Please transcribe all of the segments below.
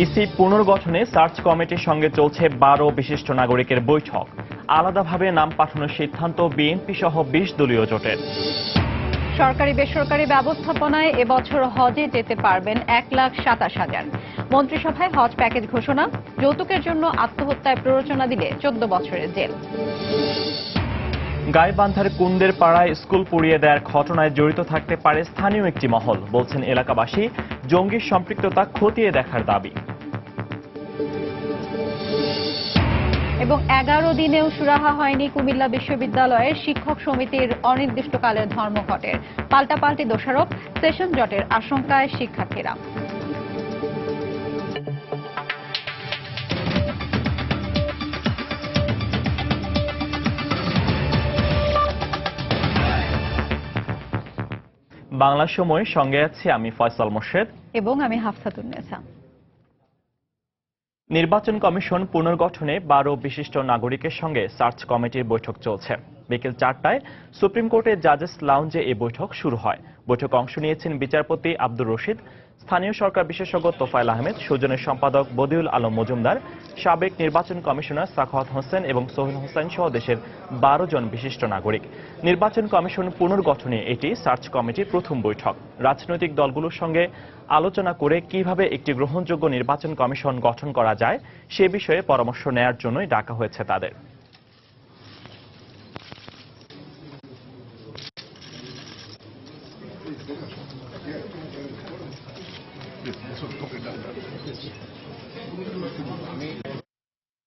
EC পুনর্গঠনে search কমিটির সঙ্গে চলছে 12 বিশিষ্ট নাগরিকের বৈঠক। আলাদাভাবে নাম পাঠানোর সিদ্ধান্ত বিএনপি সহ 20 দলীয় জোটের। সরকারি বেসরকারি ব্যবস্থাপনায় এবছর হজে যেতে পারবেন 1,27,000। মন্ত্রিসভায় হজ প্যাকেজ ঘোষণা, যৌতুকের জন্য আত্মহত্যায় প্ররোচনা দিলে 14 বছরের জেল। গাইবান্ধার কুন্দের পাড়ায় স্কুল পুড়িয়ে দেওয়ার ঘটনায় জড়িত থাকতে পারে স্থানীয় একটি মহল, বলছেন এলাকাবাসী। জঙ্গির সম্পৃক্ততা খতিয়ে দেখার দাবি। এবং 11 দিনেও সুরাহা হয়নি কুমিল্লা বিশ্ববিদ্যালয়ের শিক্ষক সমিতির অনির্দিষ্টকালের ধর্মঘটের। পাল্টাপাল্টি দোষারোপ, সেশন জটের আশঙ্কায় শিক্ষার্থীরা। বাংলা সময় সঙ্গে আছি আমি ফয়সাল মোর্শেদ এবং আমি হাফসাতুন্নেসা। নির্বাচন কমিশন পুনর্গঠনে 12 বিশিষ্ট নাগরিকের সঙ্গে সার্চ কমিটির বৈঠক চলছে। বিকেল 4টায় সুপ্রিম কোর্টের জাজেস লাউঞ্জে এই বৈঠক শুরু হয়। বৈঠকে অংশ নিয়েছেন বিচারপতি আব্দুর রশিদ, স্থানীয় সরকার বিশেষজ্ঞ তোফায়েল আহমেদ, সৌজনের সম্পাদক বদিউল আলম মজুমদার, সাবেক নির্বাচন কমিশনার সাখাওয়াত হোসেন এবং সোহেল হোসেন সহ দেশের 12 জন বিশিষ্ট নাগরিক। নির্বাচন কমিশন পুনর্গঠনে এটি সার্চ কমিটির প্রথম বৈঠক। রাজনৈতিক দলগুলোর সঙ্গে আলোচনা করে কিভাবে একটি গ্রহণযোগ্য নির্বাচন কমিশন গঠন করা যায় সে বিষয়ে পরামর্শ নেয়ার জন্যই ডাকা হয়েছে তাদের।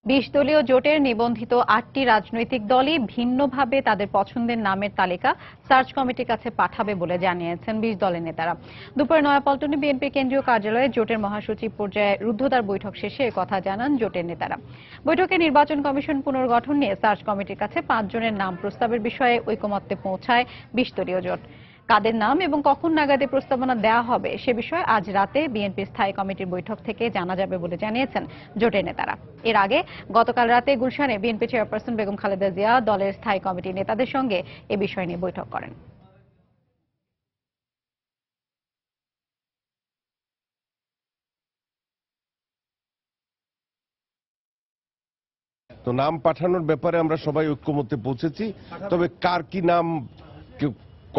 বিশ দলীয় জোটের নিবন্ধিত 8টি রাজনৈতিক দলই ভিন্নভাবে তাদের পছন্দের নামের তালিকা সার্চ কমিটির কাছে পাঠাবে বলে জানিয়েছেন 20 দলের নেতারা। দুপুরে নয়াপল্টনে বিএনপি কেন্দ্রীয় কার্যালয়ে জোটের মহাসচিব পর্যায়ে রুদ্ধদ্বার বৈঠক শেষে কথা জানান জোটের নেতারা। বৈঠকে নির্বাচন কমিশন পুনর্গঠন নিয়ে সার্চ কমিটির কাছে 5 জনের নাম প্রস্তাবের বিষয়ে ঐকমত্যে পৌঁছায় 20 দলীয় জোট। কাদের নাম এবং কখন নাগাদে প্রস্তাবনা দেওয়া হবে সে বিষয়ে আজ রাতে বিএনপি স্থায়ী কমিটির বৈঠক থেকে জানা যাবে বলে জানিয়েছেন জোটের নেতারা। এর আগে গতকাল রাতে গুলশানে বিএনপি চেয়ারপারসন বেগম খালেদা জিয়া দলের স্থায়ী কমিটির নেতাদের সঙ্গে এ বিষয় নিয়ে বৈঠক করেন। তো নাম পাঠানোর ব্যাপারে আমরা সবাই ঐক্যমত্যে পৌঁছেছি, তবে কার কি নাম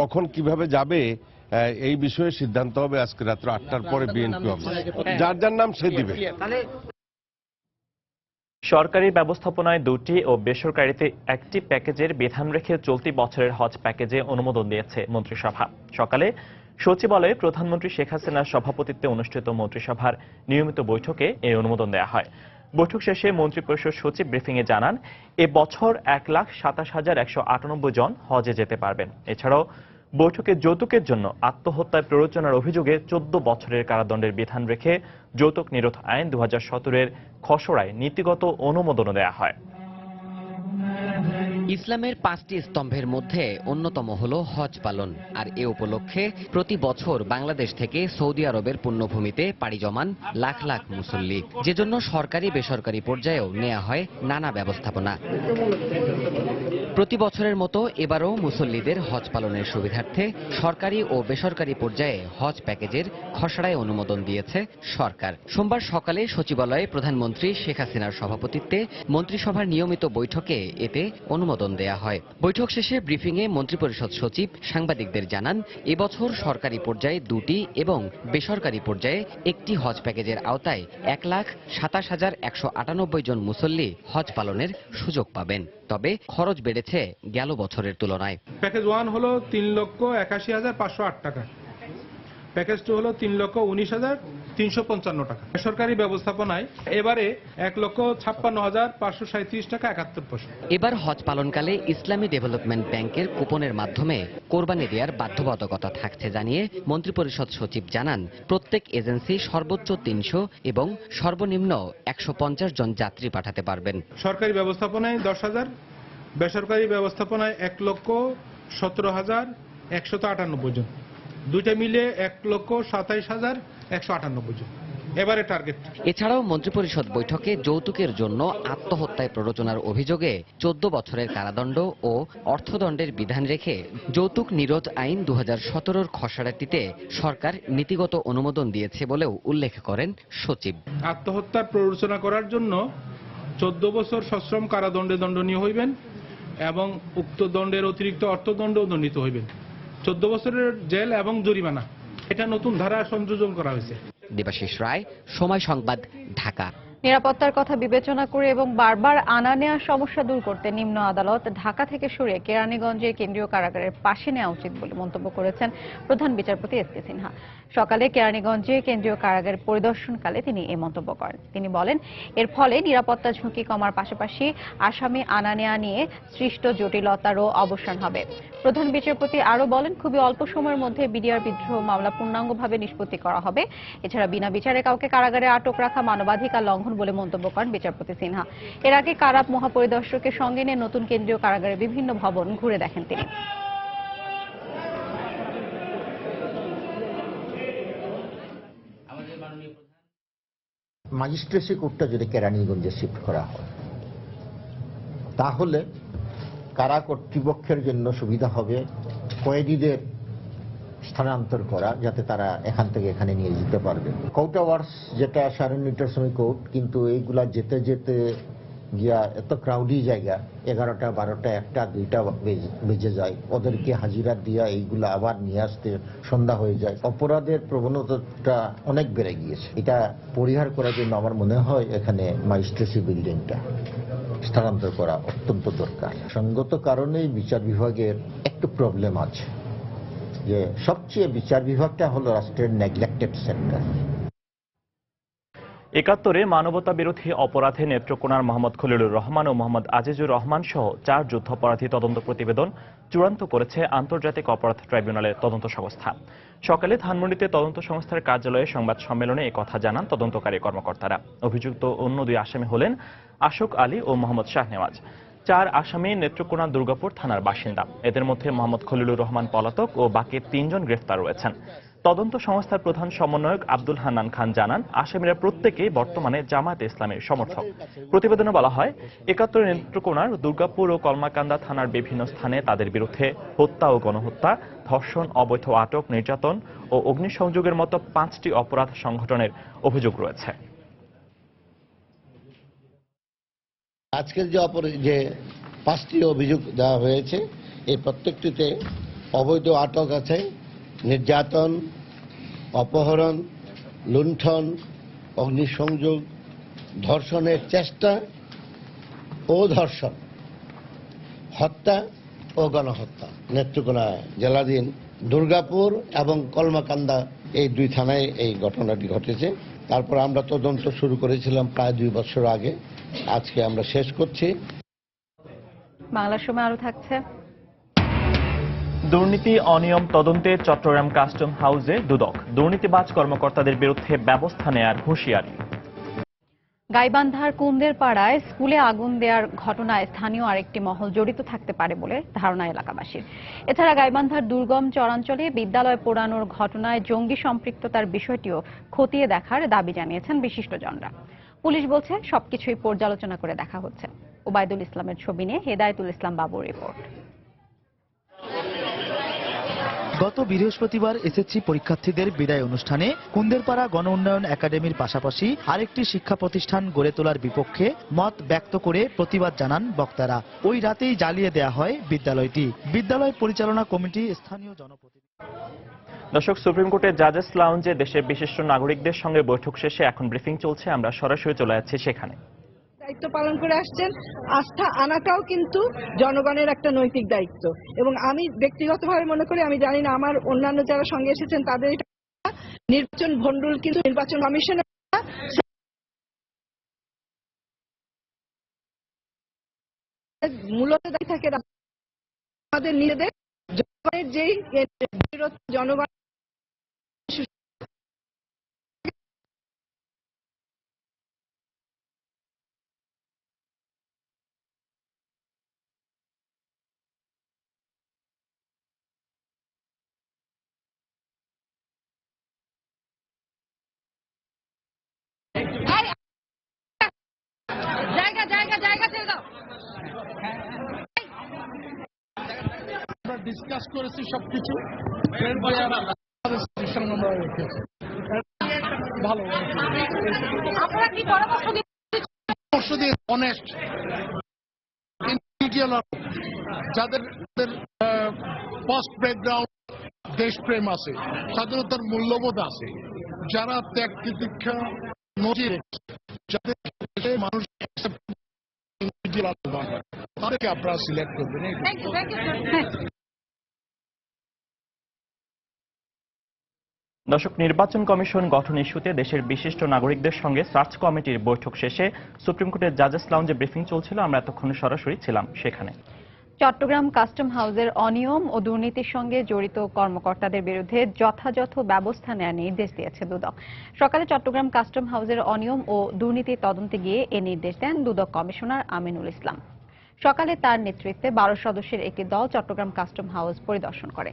কখন কিভাবে যাবে এই বিষয়ে সিদ্ধান্ত হবে আজকে রাত্র 8টার পরে বিএনপি অফিস। যার যার নাম সে দিবে। সরকারি ব্যবস্থাপনায় 2টি ও বেসরকারিতে 1টি প্যাকেজের বিধান রেখে চলতি বছরের হজ প্যাকেজে অনুমোদন দিয়েছে মন্ত্রিসভা। সকালে সচিবালয়ে প্রধানমন্ত্রী শেখ হাসিনার সভাপতিত্বে অনুষ্ঠিত মন্ত্রিসভার নিয়মিত বৈঠকে এই অনুমোদন দেওয়া হয়। বৈঠক শেষে মন্ত্রিপরিষদ সচিব ব্রিফিংয়ে জানান, এ বছর 1,27,198 জন হজে যেতে পারবেন। এছাড়াও বৈঠকে যৌতুকের জন্য আত্মহত্যায় প্ররোচনার অভিযোগে 14 বছরের কারাদণ্ডের বিধান রেখে যৌতুক নিরোধ আইন 2017-এর খসড়ায় নীতিগত অনুমোদনও দেওয়া হয়। ইসলামের 5টি স্তম্ভের মধ্যে অন্যতম হল হজ পালন। আর এ উপলক্ষে প্রতি বছর বাংলাদেশ থেকে সৌদি আরবের পুণ্যভূমিতে পাড়ি জমান লাখ লাখ মুসল্লি, যেজন্য সরকারি বেসরকারি পর্যায়েও নেওয়া হয় নানা ব্যবস্থাপনা। প্রতি বছরের মতো এবারও মুসল্লিদের হজ পালনের সুবিধার্থে সরকারি ও বেসরকারি পর্যায়ে হজ প্যাকেজের খসড়ায় অনুমোদন দিয়েছে সরকার। সোমবার সকালে সচিবালয়ে প্রধানমন্ত্রী শেখ হাসিনার সভাপতিত্বে মন্ত্রিসভার নিয়মিত বৈঠকে এতে অনুমোদন দেয়া হয়। বৈঠক শেষে ব্রিফিংয়ে মন্ত্রিপরিষদ সচিব সাংবাদিকদের জানান, এবছর সরকারি পর্যায়ে 2টি এবং বেসরকারি পর্যায়ে 1টি হজ প্যাকেজের আওতায় 1,27,198 জন মুসল্লি হজ পালনের সুযোগ পাবেন। তবে খরচ বেড়েছে গেল বছরের তুলনায়। প্যাকেজ 1 হলো 3,81,508 টাকা, প্যাকেজ 2 হলো 3,19,355 টাকা। বেসরকারি ব্যবস্থাপনায় এবারে 1,56,537 টাকা 71 পয়সা। এবার হজ পালনকালে ইসলামী ডেভেলপমেন্ট ব্যাংকের কুপনের মাধ্যমে কোরবানি দেওয়ার বাধ্যবাধকতা থাকছে জানিয়ে মন্ত্রিপরিষদ সচিব জানান, প্রত্যেক এজেন্সি সর্বোচ্চ 300 এবং সর্বনিম্ন 150 জন যাত্রী পাঠাতে পারবেন। সরকারি ব্যবস্থাপনায় 10,000, বেসরকারি ব্যবস্থাপনায় 1,17,198 জন, দুইটা মিলে 1,27,198 জন। এবারে টার্গেট। এছাড়াও মন্ত্রিপরিষদ বৈঠকে যৌতুকের জন্য আত্মহত্যায় প্ররোচনার অভিযোগে 14 বছরের কারাদণ্ড ও অর্থদণ্ডের বিধান রেখে যৌতুক নিরোধ আইন 2017-র খসড়াটিতে সরকার নীতিগত অনুমোদন দিয়েছে বলেও উল্লেখ করেন সচিব। আত্মহত্যার প্ররোচনা করার জন্য 14 বছর সশ্রম কারাদণ্ডে দণ্ডনীয় হইবেন এবং উক্ত দণ্ডের অতিরিক্ত অর্থদণ্ডও দণ্ডিত হইবেন। 14 বছরের জেল এবং জরিমানা, এটা নতুন ধারা সংযোজন করা হয়েছে। দেবাশিস রায়, সময় সংবাদ, ঢাকা। নিরাপত্তার কথা বিবেচনা করে এবং বারবার আনা নেওয়ার সমস্যা দূর করতে নিম্ন আদালত ঢাকা থেকে সরিয়ে কেরানীগঞ্জের কেন্দ্রীয় কারাগারের পাশে নেওয়া উচিত বলে মন্তব্য করেছেন প্রধান বিচারপতি এস.কে সিনহা। সকালে কেরানীগঞ্জে কেন্দ্রীয় কারাগার পরিদর্শনকালে তিনি এই মন্তব্য করেন। তিনি বলেন, এর ফলে নিরাপত্তা ঝুঁকি কমার পাশাপাশি আসামি আনা নেওয়া নিয়ে সৃষ্ট জটিলতারও অবসান হবে। প্রধান বিচারপতি আরও বলেন, খুবই অল্প সময়ের মধ্যে বিডিআর বিদ্রোহ মামলা পূর্ণাঙ্গভাবে নিষ্পত্তি করা হবে। এছাড়া বিনা বিচারে কাউকে কারাগারে আটক রাখা মানবাধিকার লঙ্ঘন বলে মন্তব্য করেন বিচারপতি সিনহা। এর আগে কারা মহাপরিদর্শকের সঙ্গে নিয়ে নতুন কেন্দ্রীয় কারাগারের বিভিন্ন ভবন ঘুরে দেখেন তিনি। ম্যাজিস্ট্রেসি কোর্টটা যদি কেরানীগঞ্জে শিফট করা হয় তাহলে কারা কর্তৃপক্ষের জন্য সুবিধা হবে কয়েদিদের স্থানান্তর করা, যাতে তারা এখান থেকে এখানে নিয়ে যেতে পারবে। কোর্ট আওয়ার্স যেটা 9:30টার সময় কোর্ট, কিন্তু এইগুলা যেতে যেতে গিয়া এত ক্রাউডি জায়গা 11টা 12টা 1টা 2টা বেজে যায়, ওদেরকে হাজিরা দিয়া এইগুলা আবার নিয়ে আসতে সন্ধ্যা হয়ে যায়। অপরাধের প্রবণতাটা অনেক বেড়ে গিয়েছে। এটা পরিহার করার জন্য আমার মনে হয় এখানে ম্যাজিস্ট্রেসি বিল্ডিংটা স্থানান্তর করা অত্যন্ত দরকার। সঙ্গত কারণেই বিচার বিভাগের একটু প্রবলেম আছে, যে সবচেয়ে বিচার বিভাগটা হলো রাষ্ট্রের নেগলেক্টেড সেক্টর। ৭১-এ মানবতা বিরোধী অপরাধে নেত্রকোনার মোহাম্মদ খলিলুর রহমান ও মোহাম্মদ আজিজুর রহমান সহ 4 যুদ্ধাপরাধী তদন্ত প্রতিবেদন চূড়ান্ত করেছে আন্তর্জাতিক অপরাধ ট্রাইব্যুনালের তদন্ত সংস্থা। সকালে ধানমন্ডিতে তদন্ত সংস্থার কার্যালয়ে সংবাদ সম্মেলনে একথা জানান তদন্তকারী কর্মকর্তারা। অভিযুক্ত অন্য 2 আসামি হলেন আশোক আলী ও মোহাম্মদ শাহনেওয়াজ। 4 আসামি নেত্রকোনা দুর্গাপুর থানার বাসিন্দা। এদের মধ্যে মোহাম্মদ খলিলুর রহমান পলাতক ও বাকি 3 জন গ্রেফতার রয়েছেন। তদন্ত সংস্থার প্রধান সমন্বয়ক আব্দুল হান্নান খান জানান, আসামিরা প্রত্যেকেই বর্তমানে জামায়াতে ইসলামের সমর্থক। প্রতিবেদনে বলা হয়, ৭১ নেত্রকোনার দুর্গাপুর ও কলমাকান্দা থানার বিভিন্ন স্থানে তাদের বিরুদ্ধে হত্যা ও গণহত্যা, ধর্ষণ, অবৈধ আটক, নির্যাতন ও অগ্নিসংযোগের মতো 5টি অপরাধ সংগঠনের অভিযোগ রয়েছে। আজকের যে 5টি অভিযোগ দেওয়া হয়েছে, এই প্রত্যেকটিতে অবৈধ আটক আছে, নির্যাতন, অপহরণ, লুণ্ঠন, অগ্নিসংযোগ, ধর্ষণের চেষ্টা ও ধর্ষণ, হত্যা ও গণহত্যা। নেত্রকোনা জেলাধীন দুর্গাপুর এবং কলমাকান্দা এই 2 থানায় এই ঘটনাটি ঘটেছে। তারপর আমরা তদন্ত শুরু করেছিলাম প্রায় 2 বছর আগে। আজকে আমরা শেষ করছি। বাংলার সময় আরো থাকছে। দুর্নীতি অনিয়ম তদন্তে চট্টগ্রাম কাস্টম হাউসে দুদক। দুর্নীতিবাজ কর্মকর্তাদের বিরুদ্ধে ব্যবস্থা নেয়ার হুঁশিয়ারি। গাইবান্ধার কুন্দের পাড়ায় স্কুলে আগুন দেওয়ার ঘটনায় স্থানীয় আরেকটি মহল জড়িত থাকতে পারে বলে ধারণা এলাকাবাসীর। এছাড়া গাইবান্ধার দুর্গম চরাঞ্চলে বিদ্যালয় পোড়ানোর ঘটনায় জঙ্গি সম্পৃক্ততার বিষয়টিও খতিয়ে দেখার দাবি জানিয়েছেন বিশিষ্টজনরা। পুলিশ বলছে, সবকিছুই পর্যালোচনা করে দেখা হচ্ছে। ওবায়দুল ইসলামের ছবি নিয়ে হেদায়েতুল ইসলাম বাবুর রিপোর্ট। গত বৃহস্পতিবার এসএসসি পরীক্ষার্থীদের বিদায় অনুষ্ঠানে কুন্দেরপাড়া গণ উন্নয়ন একাডেমির পাশাপাশি আরেকটি শিক্ষা প্রতিষ্ঠান গড়ে তোলার বিপক্ষে মত ব্যক্ত করে প্রতিবাদ জানান বক্তারা। ওই রাতেই জ্বালিয়ে দেয়া হয় বিদ্যালয়টি। বিদ্যালয় পরিচালনা কমিটি স্থানীয় জনপ্রতিনিধি। দর্শক, সুপ্রিম কোর্টের জাজেস লাউঞ্জে দেশের বিশিষ্ট নাগরিকদের সঙ্গে বৈঠক শেষে এখন ব্রিফিং চলছে। আমরা সরাসরি চলে যাচ্ছি সেখানে। দায়িত্ব পালন করে আসছেন, আস্থা আনাটাও কিন্তু জনগণের একটা নৈতিক দায়িত্ব। এবং আমি ব্যক্তিগতভাবে মনে করি, আমি জানি না আমার অন্যান্য যারা সঙ্গে এসেছেন তাদের নির্বাচন ভণ্ডুল কিন্তু নির্বাচন কমিশনের মূলত দায়ী থাকে আমাদের নিজেদের জনগণের যেই জনগণ ডিসকাস করেছি সবকিছু আমরা রেখেছি ভালো পরামর্শ দিয়ে অনেস্ট ইন্ডিভিজুয়াল যাদের ফার্স্ট ব্যাকগ্রাউন্ড দেশপ্রেম আছে স্বাধীনতার মূল্যবোধ আছে যারা ত্যাগ তিতিক্ষা নজির যাদের মানুষ তাদেরকে আপনারা সিলেক্ট করবেন। দর্শক, নির্বাচন কমিশন গঠন ইস্যুতে দেশের বিশিষ্ট নাগরিকদের সঙ্গে সার্চ কমিটির বৈঠক শেষে সুপ্রিম কোর্টের জাজেস লাউঞ্জে ব্রিফিং চলছিল। আমরা এতক্ষণ সরাসরি ছিলাম সেখানে। চট্টগ্রাম কাস্টম হাউসের অনিয়ম ও দুর্নীতির সঙ্গে জড়িত কর্মকর্তাদের বিরুদ্ধে যথাযথ ব্যবস্থা নেওয়ার নির্দেশ দিয়েছে দুদক। সকালে চট্টগ্রাম কাস্টম হাউসের অনিয়ম ও দুর্নীতি তদন্তে গিয়ে এ নির্দেশ দেন দুদক কমিশনার আমিনুল ইসলাম। সকালে তার নেতৃত্বে 12 সদস্যের একটি দল চট্টগ্রাম কাস্টম হাউস পরিদর্শন করে।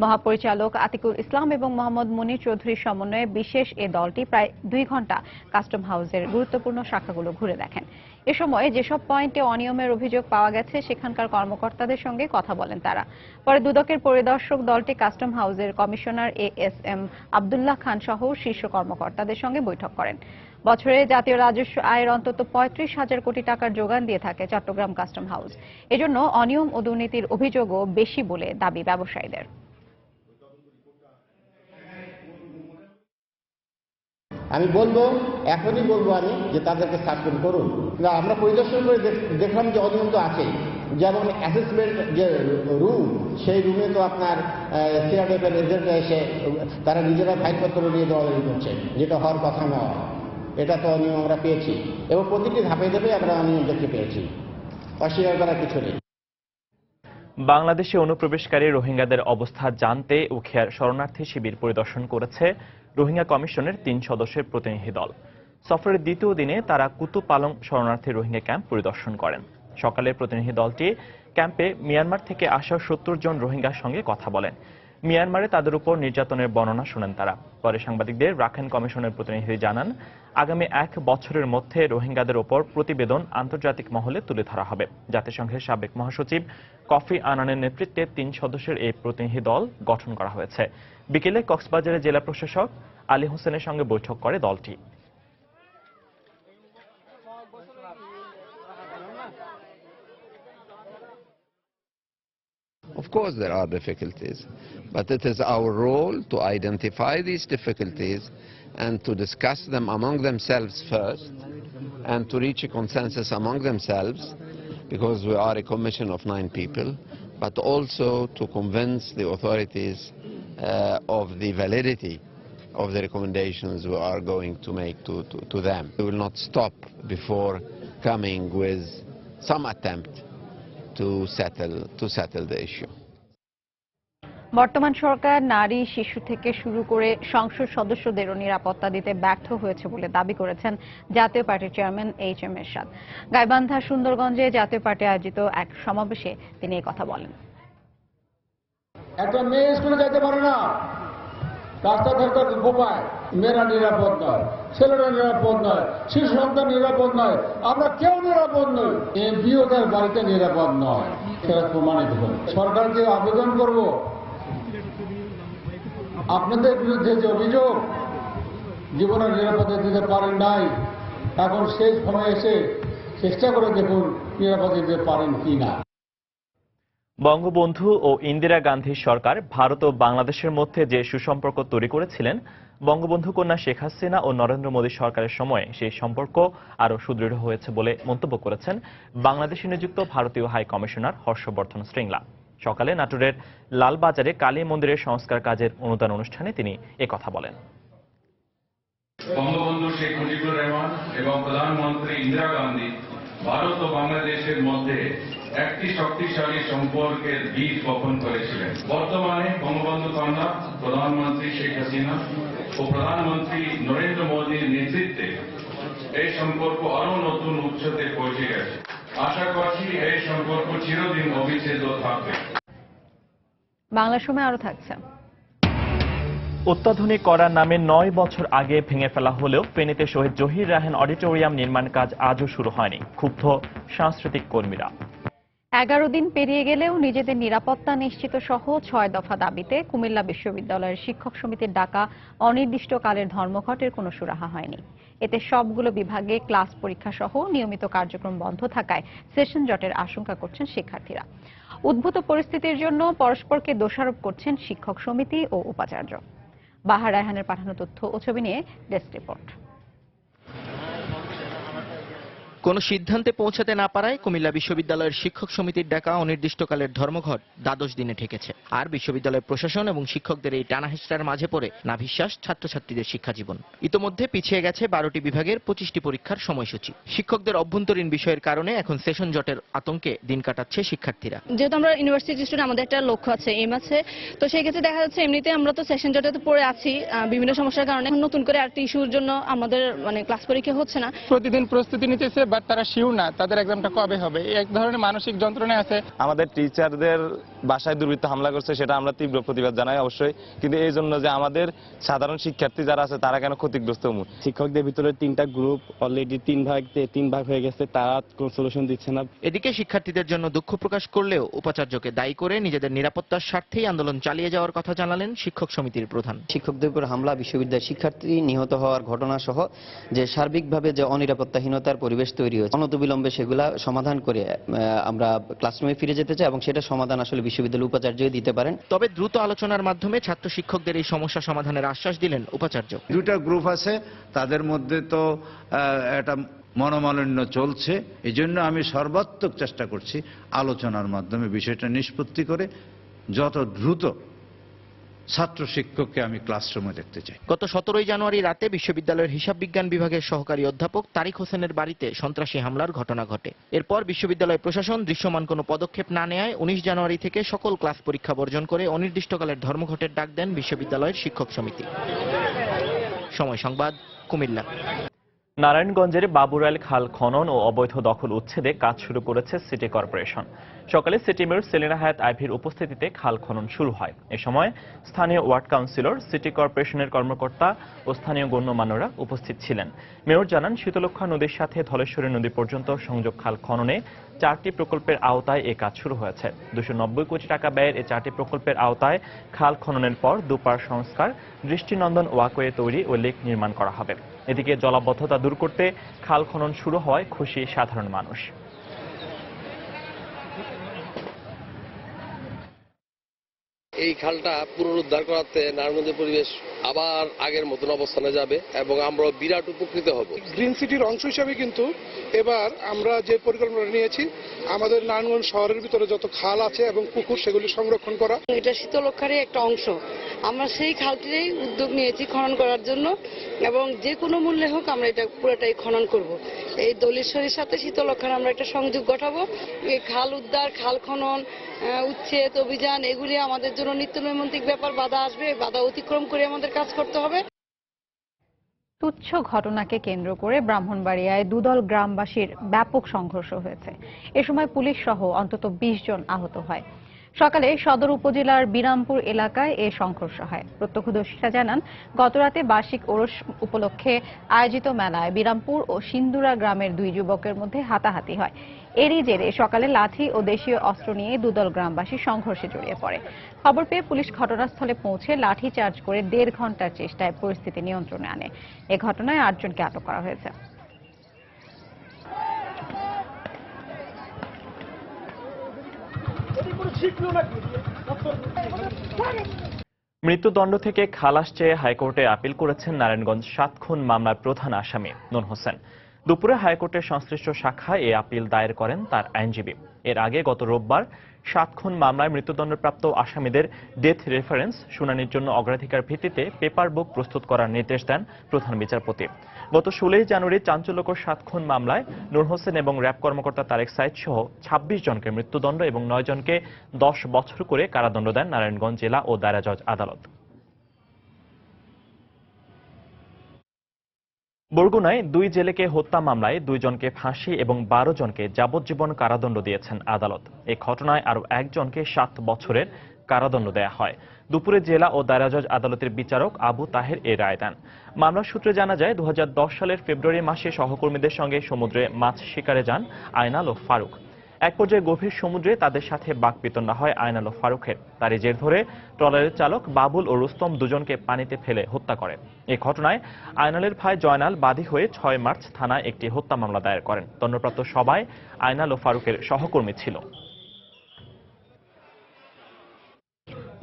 মহাপরিচালক আতিকুল ইসলাম এবং মোহাম্মদ মুনির চৌধুরীর সমন্বয়ে বিশেষ এ দলটি প্রায় 2 ঘণ্টা কাস্টম হাউসের গুরুত্বপূর্ণ শাখাগুলো ঘুরে দেখেন। এ সময় যেসব পয়েন্টে অনিয়মের অভিযোগ পাওয়া গেছে সেখানকার কর্মকর্তাদের সঙ্গে কথা বলেন তারা। পরে দুদকের পরিদর্শক দলটি কাস্টম হাউসের কমিশনার ASM আব্দুল্লাহ খান সহ শীর্ষ কর্মকর্তাদের সঙ্গে বৈঠক করেন। বছরে জাতীয় রাজস্ব আয়ের অন্তত 35,000 কোটি টাকার যোগান দিয়ে থাকে চট্টগ্রাম কাস্টম হাউস। এজন্য অনিয়ম ও দুর্নীতির অভিযোগও বেশি বলে দাবি ব্যবসায়ীদের। আমি এখনই বলবো আমি যে তাদেরকে সাসপেন্ড করুন। আমরা পরিদর্শন করে দেখলাম যে অনিয়ম তো আছেই, যেমন অ্যাসেসমেন্ট যে রুম, সেই রুমে তো আপনার সিআরডিএফের এজেন্টরা এসে তারা নিজেরা ফাইলপত্র নিয়ে দৌড়াদৌড়ি করছে, যেটা হওয়ার কথা নয়। এটা তো অনিয়ম আমরা পেয়েছি এবং প্রতিটি ধাপে ধাপে আমরা অনিয়ম দেখতে পেয়েছি, অস্বীকার করার কিছু নেই। বাংলাদেশে অনুপ্রবেশকারী রোহিঙ্গাদের অবস্থা জানতে উখিয়ার শরণার্থী শিবির পরিদর্শন করেছে রোহিঙ্গা কমিশনের 3 সদস্যের প্রতিনিধি দল। সফরের দ্বিতীয় দিনে তারা কুতুপালং শরণার্থী রোহিঙ্গা ক্যাম্প পরিদর্শন করেন। সকালে প্রতিনিধি দলটি ক্যাম্পে মিয়ানমার থেকে আসা 70 জন রোহিঙ্গার সঙ্গে কথা বলেন। মিয়ানমারে তাদের উপর নির্যাতনের বর্ণনা শোনেন তারা। পরে সাংবাদিকদের রাখাইন কমিশনের প্রতিনিধি জানান, আগামী 1 বছরের মধ্যে রোহিঙ্গাদের উপর প্রতিবেদন আন্তর্জাতিক মহলে তুলে ধরা হবে। জাতিসংঘের সাবেক মহাসচিব কফি আনানের নেতৃত্বে 3 সদস্যের এই প্রতিনিধি দল গঠন করা হয়েছে। বিকেলে কক্সবাজারের জেলা প্রশাসক আলী হোসেনের সঙ্গে বৈঠক করে দলটি। Of course there are difficulties, but it is our role to identify these difficulties and to discuss them among themselves first and to reach a consensus among themselves, because we are a commission of 9 people, but also to convince the authorities of the validity of the recommendations we are going to make to them. We will not stop before coming with some attempt to settle the issue. বর্তমান সরকার নারী, শিশু থেকে শুরু করে সংসদ সদস্যদেরও নিরাপত্তা দিতে ব্যর্থ হয়েছে বলে দাবি করেছেন জাতীয় পার্টির চেয়ারম্যান HM এরশাদ। গাইবান্ধা সুন্দরগঞ্জে জাতীয় পার্টি আয়োজিত এক সমাবেশে তিনি এই কথা বলেন। একটা মেয়ে স্কুলে যেতে পারে না, রাস্তা ঘাটে ঘুমায়, মেয়েরা নিরাপদ নয়, ছেলেরা নিরাপদ নয়, শিশু সন্তান নিরাপদ নয়, আমরা কেউ নিরাপদ নই। এমপিও তার বাড়িতে নিরাপদ নয়, সেটা প্রমাণিত হবে। সরকারকে আবেদন করব, আপনাদের বিরুদ্ধে যে অভিযোগ জীবনের নিরাপত্তা দিতে পারেন নাই, এখন শেষ সময় এসে চেষ্টা করে দেখুন নিরাপত্তা দিতে পারেন কিনা। বঙ্গবন্ধু ও ইন্দিরা গান্ধীর সরকার ভারত ও বাংলাদেশের মধ্যে যে সুসম্পর্ক তৈরি করেছিলেন, বঙ্গবন্ধু কন্যা শেখ হাসিনা ও নরেন্দ্র মোদী সরকারের সময়ে সেই সম্পর্ক আরও সুদৃঢ় হয়েছে বলে মন্তব্য করেছেন বাংলাদেশে নিযুক্ত ভারতীয় হাই কমিশনার হর্ষবর্ধন শ্রীংলা। সকালে নাটোরের লালবাজারে কালী মন্দিরের সংস্কার কাজের অনুদান অনুষ্ঠানে তিনি একথা বলেন। বঙ্গবন্ধু শেখ মুজিবুর রহমান এবং প্রধানমন্ত্রী ইন্দিরা গান্ধী ভারত ও বাংলাদেশের মধ্যে একটি শক্তিশালী সম্পর্কের বীজ বপন করেছিলেন। বর্তমানে বঙ্গবন্ধু কন্যা প্রধানমন্ত্রী শেখ হাসিনা ও প্রধানমন্ত্রী নরেন্দ্র মোদীর নেতৃত্বে এই সম্পর্ক আরো নতুন উচ্চতে পৌঁছে গেছে। আশা করছি এই সম্পর্ক চিরদিন অবিচ্ছেদ্য থাকবে। বাংলা সময় আরো থাকছে। অত্যাধুনিক করার নামে 9 বছর আগে ভেঙে ফেলা হলেও ফেনীতে শহীদ জহির রায়হান অডিটোরিয়াম নির্মাণ কাজ আজও শুরু হয়নি। ক্ষুব্ধ সাংস্কৃতিক কর্মীরা। 11 দিন পেরিয়ে গেলেও নিজেদের নিরাপত্তা নিশ্চিত সহ 6 দফা দাবিতে কুমিল্লা বিশ্ববিদ্যালয়ের শিক্ষক সমিতির ডাকা অনির্দিষ্টকালের ধর্মঘটের কোনো সুরাহা হয়নি। এতে সবগুলো বিভাগে ক্লাস পরীক্ষা সহ নিয়মিত কার্যক্রম বন্ধ থাকায় সেশন জটের আশঙ্কা করছেন শিক্ষার্থীরা। উদ্ভূত পরিস্থিতির জন্য পরস্পরকে দোষারোপ করছেন শিক্ষক সমিতি ও উপাচার্য। বাহার রায়হানের পাঠানো তথ্য ও ছবি নিয়ে ডেস্ক রিপোর্ট। কোনো সিদ্ধান্তে পৌঁছাতে না পারায় কুমিল্লা বিশ্ববিদ্যালয়ের শিক্ষক সমিতির ডাকা অনির্দিষ্টকালের ধর্মঘট দ্বাদশ দিনে ঠেকেছে। আর বিশ্ববিদ্যালয়ের প্রশাসন এবং শিক্ষকদের এই টানাহেঁচড়ার মাঝে পড়ে নাভিশ্বাস ছাত্রছাত্রীদের শিক্ষাজীবন। ইতোমধ্যে পিছিয়ে গেছে 12টি বিভাগের 25টি পরীক্ষার সময়সূচি। শিক্ষকদের অভ্যন্তরীণ বিষয়ের কারণে এখন সেশন জটের আতঙ্কে দিন কাটাচ্ছে শিক্ষার্থীরা। যেহেতু আমরা ইউনিভার্সিটি স্টুডেন্ট, আমাদের একটা লক্ষ্য আছে, এম আছে, তো সেই ক্ষেত্রে দেখা যাচ্ছে এমনিতে আমরা তো সেশন জটে তো পড়ে আছি বিভিন্ন সমস্যার কারণে। নতুন করে আরেকটা ইস্যুর জন্য আমাদের ক্লাস পরীক্ষা হচ্ছে না। প্রতিদিন প্রস্তুতি নিতেছে, বাট তারা শিওর না তাদের এক্সামটা কবে হবে। এক ধরনের মানসিক যন্ত্রণা আছে। আমাদের টিচারদের বাসায় দুর্বৃত্ত হামলা করছে, সেটা আমরা তীব্র প্রতিবাদ জানাই অবশ্যই, কিন্তু এই জন্য যে আমাদের সাধারণ শিক্ষার্থী যারা আছে তারা কেন ক্ষতিগ্রস্ত হবো? শিক্ষকদের ভিতরে 3টা গ্রুপ অলরেডি 3 ভাগ হয়ে গেছে, তারা কোনো সলিউশন দিচ্ছে না। এদিকে শিক্ষার্থীদের জন্য দুঃখ প্রকাশ করলেও উপাচার্যকে দায়ী করে নিজেদের নিরাপত্তার স্বার্থেই আন্দোলন চালিয়ে যাওয়ার কথা জানালেন শিক্ষক সমিতির প্রধান। শিক্ষকদের উপর হামলা, বিশ্ববিদ্যালয়ের শিক্ষার্থী নিহত হওয়ার ঘটনা সহ যে সার্বিকভাবে যে অনিরাপত্তাহীনতার পরিবেশ তৈরি হয়েছে, অনতিবিলম্বে সেগুলা সমাধান করে আমরা ক্লাসরুমে ফিরে যেতে চাই এবং সেটা সমাধান আসলে বিশ্ববিদ্যালয় উপাচার্যই দিতে পারেন। তবে দ্রুত আলোচনার মাধ্যমে ছাত্র শিক্ষকদের এই সমস্যা সমাধানের আশ্বাস দিলেন উপাচার্য। 2টা গ্রুপ আছে, তাদের মধ্যে তো একটা মনোমালিন্য চলছে। এই জন্য আমি সর্বাত্মক চেষ্টা করছি আলোচনার মাধ্যমে বিষয়টা নিষ্পত্তি করে যত দ্রুত ছাত্র শিক্ষককে আমি ক্লাসরুমে দেখতে চাই। গত 17 জানুয়ারি রাতে বিশ্ববিদ্যালয়ের হিসাব বিজ্ঞান বিভাগের সহকারী অধ্যাপক তারিক হোসেনের বাড়িতে সন্ত্রাসী হামলার ঘটনা ঘটে। এরপর বিশ্ববিদ্যালয় প্রশাসন দৃশ্যমান কোনো পদক্ষেপ না নেয় 19 জানুয়ারি থেকে সকল ক্লাস পরীক্ষা বর্জন করে অনির্দিষ্টকালের ধর্মঘটের ডাক দেন বিশ্ববিদ্যালয়ের শিক্ষক সমিতি। সময় সংবাদ, কুমিল্লা। নারায়ণগঞ্জের বাবুরাইল খাল খনন ও অবৈধ দখল উচ্ছেদে কাজ শুরু করেছে সিটি কর্পোরেশন। সকালে সিটি মেয়র সেলিনা হায়াত আইভীর উপস্থিতিতে খাল খনন শুরু হয়। এ সময় স্থানীয় ওয়ার্ড কাউন্সিলর, সিটি কর্পোরেশনের কর্মকর্তা ও স্থানীয় গণ্যমান্যরা উপস্থিত ছিলেন। মেয়র জানান, শীতলক্ষ্যা নদীর সাথে ধলেশ্বরী নদী পর্যন্ত সংযোগ খাল খননে 4টি প্রকল্পের আওতায় এ কাজ শুরু হয়েছে। 290 কোটি টাকা ব্যয়ের এই 4টি প্রকল্পের আওতায় খাল খননের পর দুপার সংস্কার, দৃষ্টিনন্দন ওয়াকওয়ে তৈরি ও লেক নির্মাণ করা হবে। এদিকে জলাবদ্ধতা দূর করতে খাল খনন শুরু হওয়ায় খুশি সাধারণ মানুষ। এই খালটা পুনরুদ্ধার করাতে নারায়ণগঞ্জের পরিবেশ আবার আগের মতন অবস্থানে যাবে এবং আমরা বিরাট উপকৃত হব। গ্রিন সিটির অংশ হিসাবে কিন্তু এবার আমরা যে পরিকল্পনা নিয়েছি, আমাদের নারায়ণগঞ্জ শহরের ভিতরে যত খাল আছে এবং পুকুর, সেগুলি সংরক্ষণ করা। এটা শীতলক্ষ্যারই একটা অংশ। আমরা সেই খালটিরই উদ্যোগ নিয়েছি খনন করার জন্য, এবং যে কোনো মূল্যে হোক আমরা এটা পুরোটাই খনন করব। এই দলেশ্বরীর সাথে শীতলক্ষ্যার আমরা একটা সংযোগ ঘটাবো। এই খাল উদ্ধার, খাল খনন, উচ্ছেদ অভিযান, এগুলি আমাদের জন্য নিত্য নৈমিত্তিক ব্যাপার। বাধা আসবে, বাধা অতিক্রম করে আমাদের কাজ করতে হবে। তুচ্ছ ঘটনাকে কেন্দ্র করে ব্রাহ্মণবাড়িয়ায় দুদল গ্রামবাসীর ব্যাপক সংঘর্ষ হয়েছে। এ সময় পুলিশ সহ অন্তত 20 জন আহত হয়। সকালে সদর উপজেলার বিরামপুর এলাকায় এ সংঘর্ষ হয়। প্রত্যক্ষদর্শীরা জানান, গতরাতে বার্ষিক ওরস উপলক্ষে আয়োজিত মেলায় বিরামপুর ও সিন্দুরা গ্রামের 2 যুবকের মধ্যে হাতাহাতি হয়। এরই জেরে সকালে লাঠি ও দেশীয় অস্ত্র নিয়ে দুদল গ্রামবাসী সংঘর্ষে জড়িয়ে পড়ে। খবর পেয়ে পুলিশ ঘটনাস্থলে পৌঁছে লাঠি চার্জ করে 1.5 ঘন্টার চেষ্টায় পরিস্থিতি নিয়ন্ত্রণে আনে। এ ঘটনায় 8 জনকে আটক করা হয়েছে। মৃত্যুদণ্ড থেকে খালাস চেয়ে হাইকোর্টে আপিল করেছেন নারায়ণগঞ্জ 7 খুন মামলার প্রধান আসামি নূর হোসেন। দুপুরে হাইকোর্টের সংশ্লিষ্ট শাখায় এই আপিল দায়ের করেন তার আইনজীবী। এর আগে গত রোববার 7 খুন মামলায় মৃত্যুদণ্ডপ্রাপ্ত আসামিদের ডেথ রেফারেন্স শুনানির জন্য অগ্রাধিকার ভিত্তিতে পেপার বুক প্রস্তুত করার নির্দেশ দেন প্রধান বিচারপতি। গত 16 জানুয়ারি চাঞ্চল্যকর 7 খুন মামলায় নূর হোসেন এবং র্যাব কর্মকর্তা তারেক সাইদ সহ 26 জনকে মৃত্যুদণ্ড এবং 9 জনকে 10 বছর করে কারাদণ্ড দেন নারায়ণগঞ্জ জেলা ও দায়রা জজ আদালত। বরগুনায় 2 জেলেকে হত্যা মামলায় 2 জনকে ফাঁসি এবং 12 জনকে যাবজ্জীবন কারাদণ্ড দিয়েছেন আদালত। এই ঘটনায় আরও 1 জনকে 7 বছরের কারাদণ্ড দেয়া হয়। দুপুরে জেলা ও দায়রা জজ আদালতের বিচারক আবু তাহের এই রায় দেন। মামলার সূত্রে জানা যায়, 2010 সালের ফেব্রুয়ারি মাসে সহকর্মীদের সঙ্গে সমুদ্রে মাছ শিকারে যান আয়নাল ও ফারুক। এক পর্যায়ে গভীর সমুদ্রে তাদের সাথে বাকবিতণ্ডা হয় আয়নাল ও ফারুকের। তারই জের ধরে ট্রলারের চালক বাবুল ও রুস্তম দুজনকে পানিতে ফেলে হত্যা করে। এই ঘটনায় আয়নালের ভাই জয়নাল বাদী হয়ে 6 মার্চ থানায় একটি হত্যা মামলা দায়ের করেন। দণ্ডপ্রাপ্ত সবাই আয়নাল ও ফারুকের সহকর্মী ছিল।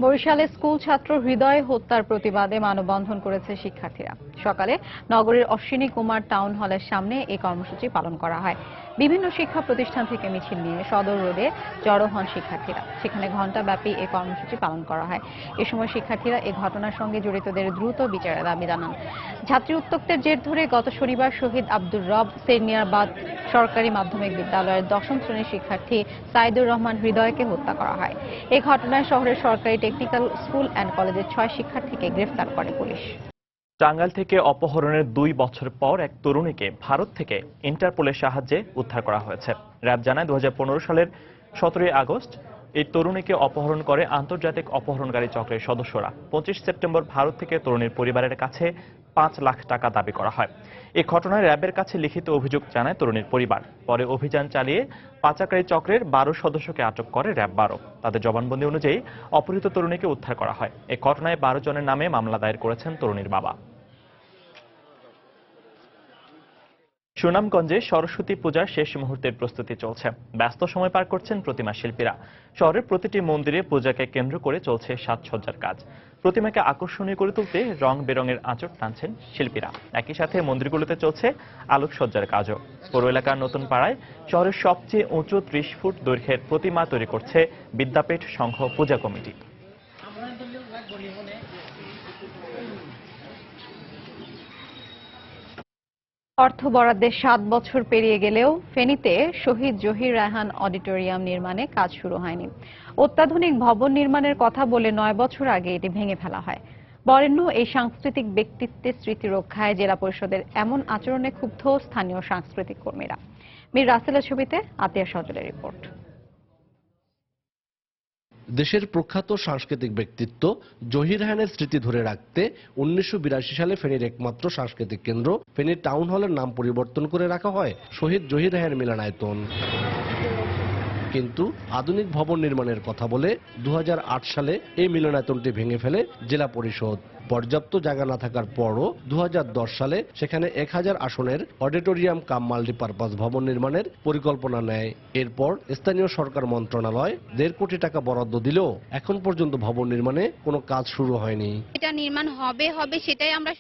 বরিশালে স্কুল ছাত্র হৃদয় হত্যার প্রতিবাদে মানববন্ধন করেছে শিক্ষার্থীরা। সকালে নগরীর অশ্বিনী কুমার টাউন হলের সামনে এই কর্মসূচি পালন করা হয়। বিভিন্ন শিক্ষা প্রতিষ্ঠান থেকে মিছিল নিয়ে সদর রোডে জড়ো হন শিক্ষার্থীরা। সেখানে ঘণ্টাব্যাপী এই কর্মসূচি পালন করা হয়। এ সময় শিক্ষার্থীরা এই ঘটনার সঙ্গে জড়িতদের দ্রুত বিচারের দাবি জানান। ছাত্রী উত্তক্তের জের ধরে গত শনিবার শহীদ আব্দুর রব সেরনিয়াবাদ সরকারি মাধ্যমিক বিদ্যালয়ের 10ম শ্রেণীর শিক্ষার্থী সাইদুর রহমান হৃদয়কে হত্যা করা হয়। এই ঘটনায় শহরের সরকারি টেকনিক্যাল স্কুল অ্যান্ড কলেজের 6 শিক্ষার্থীকে গ্রেফতার করে পুলিশ। টাঙ্গাইল থেকে অপহরণের 2 বছর পর এক তরুণীকে ভারত থেকে ইন্টারপোলের সাহায্যে উদ্ধার করা হয়েছে। র্যাব জানায় 2015 সালের 17 আগস্ট এই তরুণীকে অপহরণ করে আন্তর্জাতিক অপহরণকারী চক্রের সদস্যরা। 25 সেপ্টেম্বর ভারত থেকে তরুণীর পরিবারের কাছে 5 লাখ টাকা দাবি করা হয়। এই ঘটনায় র্যাবের কাছে লিখিত অভিযোগ জানায় তরুণীর পরিবার। পরে অভিযান চালিয়ে পাচারকারী চক্রের 12 সদস্যকে আটক করে র্যাব 12। তাদের জবানবন্দি অনুযায়ী অপহৃত তরুণীকে উদ্ধার করা হয়। এই ঘটনায় 12 জনের নামে মামলা দায়ের করেছেন তরুণীর বাবা। সুনামগঞ্জে সরস্বতী পূজার শেষ মুহূর্তের প্রস্তুতি চলছে। ব্যস্ত সময় পার করছেন প্রতিমা শিল্পীরা। শহরের প্রতিটি মন্দিরে পূজাকে কেন্দ্র করে চলছে সাজসজ্জার কাজ। প্রতিমাকে আকর্ষণীয় করে তুলতে রং বেরঙের আঁচড় টানছেন শিল্পীরা। একই সাথে মন্দিরগুলোতে চলছে আলোকসজ্জার কাজও। পৌর এলাকার নতুন পাড়ায় শহরের সবচেয়ে উঁচু 30 ফুট দৈর্ঘ্যের প্রতিমা তৈরি করছে বিদ্যাপীঠ সংঘ পূজা কমিটি। অর্থ বরাদ্দের 7 বছর পেরিয়ে গেলেও ফেনীতে শহীদ জহির রায়হান অডিটোরিয়াম নির্মাণে কাজ শুরু হয়নি। অত্যাধুনিক ভবন নির্মাণের কথা বলে 9 বছর আগে এটি ভেঙে ফেলা হয়। বরেণ্য এই সাংস্কৃতিক ব্যক্তিত্বের স্মৃতি রক্ষায় জেলা পরিষদের এমন আচরণে ক্ষুব্ধ স্থানীয় সাংস্কৃতিক কর্মীরা। মীর রাসেলের ছবিতে আতিয়া সজলের রিপোর্ট। দেশের প্রখ্যাত সাংস্কৃতিক ব্যক্তিত্ব জহির রায়হানের স্মৃতি ধরে রাখতে 1982 সালে ফেনীর একমাত্র সাংস্কৃতিক কেন্দ্র ফেনী টাউন হলের নাম পরিবর্তন করে রাখা হয় শহীদ জহির রায়হান মিলনায়তন। কিন্তু আধুনিক ভবন নির্মাণের কথা বলে 2008 সালে এই মিলনায়তনটি ভেঙে ফেলে জেলা পরিষদ। পর্যাপ্ত জায়গা না থাকার পরও 2010 সালে সেখানে 1000 আসনের অডিটোরিয়াম কাম মাল্টিপারপাস ভবন নির্মাণের পরিকল্পনা নেয়। এরপর স্থানীয় সরকার মন্ত্রণালয় 1.5 কোটি টাকা বরাদ্দ দিলেও এখন পর্যন্ত ভবন নির্মাণে কোনো কাজ শুরু হয়নি। এটা নির্মাণ হবে সেটাই আমরা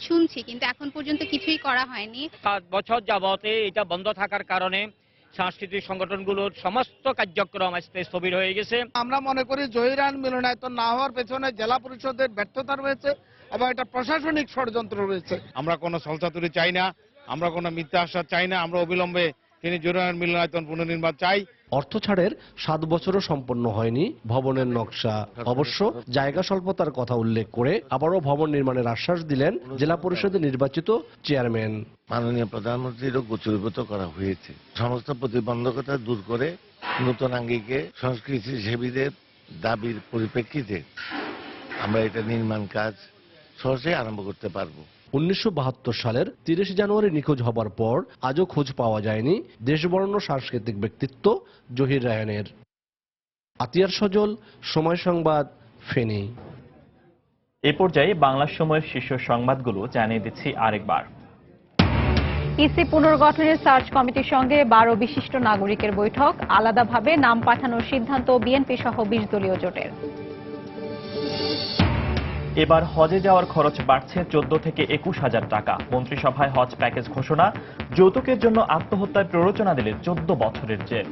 শুনছি, কিন্তু এখন পর্যন্ত কিছুই করা হয়নি। 7 বছর যাবতে এটা বন্ধ থাকার কারণে সাংস্কৃতিক সংগঠনগুলোর সমস্ত কার্যক্রম আস্তে স্থবির হয়ে গেছে। আমরা মনে করি জহির রায়হান মিলনায়তন না হওয়ার পেছনে জেলা পরিষদের ব্যর্থতা রয়েছে এবং এটা প্রশাসনিক ষড়যন্ত্র রয়েছে। আমরা কোনো ছলচাতুরি চাই না, আমরা কোনো মিথ্যা আশ্বাস চাই না। আমরা অবিলম্বে তিনি জহির রায়হান মিলনায়তন পুনর্নির্মাণ চাই। অর্থ ছাড়ের 7 বছরও সম্পন্ন হয়নি ভবনের নকশা। অবশ্য জায়গা স্বল্পতার কথা উল্লেখ করে আবারও ভবন নির্মাণের আশ্বাস দিলেন জেলা পরিষদের নির্বাচিত চেয়ারম্যান। মাননীয় প্রধানমন্ত্রীরও গোচরীভূত করা হয়েছে। সমস্ত প্রতিবন্ধকতা দূর করে নতুন আঙ্গিকে সংস্কৃতি সেবীদের দাবির পরিপ্রেক্ষিতে আমরা এটা নির্মাণ কাজ সহজে আরম্ভ করতে পারবো। 1972 সালের 30 জানুয়ারি নিখোঁজ হবার পর আজও খোঁজ পাওয়া যায়নি দেশবরেণ্য সাংস্কৃতিক ব্যক্তিত্ব জহির রায়হানের। আতিয়ার সজল, সময় সংবাদ, ফেনী। এ পর্যায়ে বাংলা সময়ের শীর্ষ সংবাদগুলো জানিয়ে দিচ্ছি আরেকবার। ইসি পুনর্গঠনের সার্চ কমিটির সঙ্গে 12 বিশিষ্ট নাগরিকের বৈঠক। আলাদাভাবে নাম পাঠানোর সিদ্ধান্ত বিএনপি সহ 20 দলীয় জোটের। এবার হজে যাওয়ার খরচ বাড়ছে 14 থেকে 21,000 টাকা। মন্ত্রিসভায় হজ প্যাকেজ ঘোষণা। যৌতুকের জন্য আত্মহত্যায় প্ররোচনা দিলে 14 বছরের জেল।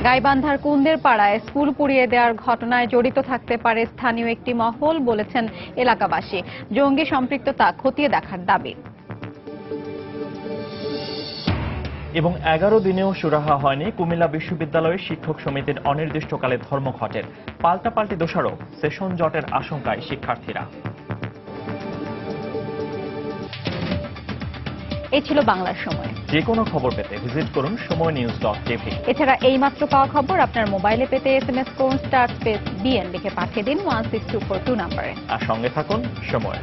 গাইবান্ধার কুন্দের পাড়ায় স্কুল পুড়িয়ে দেওয়ার ঘটনায় জড়িত থাকতে পারে স্থানীয় একটি মহল, বলেছেন এলাকাবাসী। জঙ্গি সম্পৃক্ততা খতিয়ে দেখার দাবি। এবং 11 দিনেও সুরাহা হয়নি কুমিল্লা বিশ্ববিদ্যালয়ের শিক্ষক সমিতির অনির্দিষ্টকালে ধর্মঘটের। পাল্টাপাল্টি দোষারোপ, সেশন জটের আশঙ্কায় শিক্ষার্থীরা। এই ছিল বাংলার সময়। যে কোনো খবর পেতে ভিজিট করুন সময়নিউজ.tv। এছাড়া এইমাত্র পাওয়া খবর আপনার মোবাইলে পেতে SMS করুন *BN লিখে পাঠিয়ে দিন 16242 নম্বরে। আর সঙ্গে থাকুন সময়।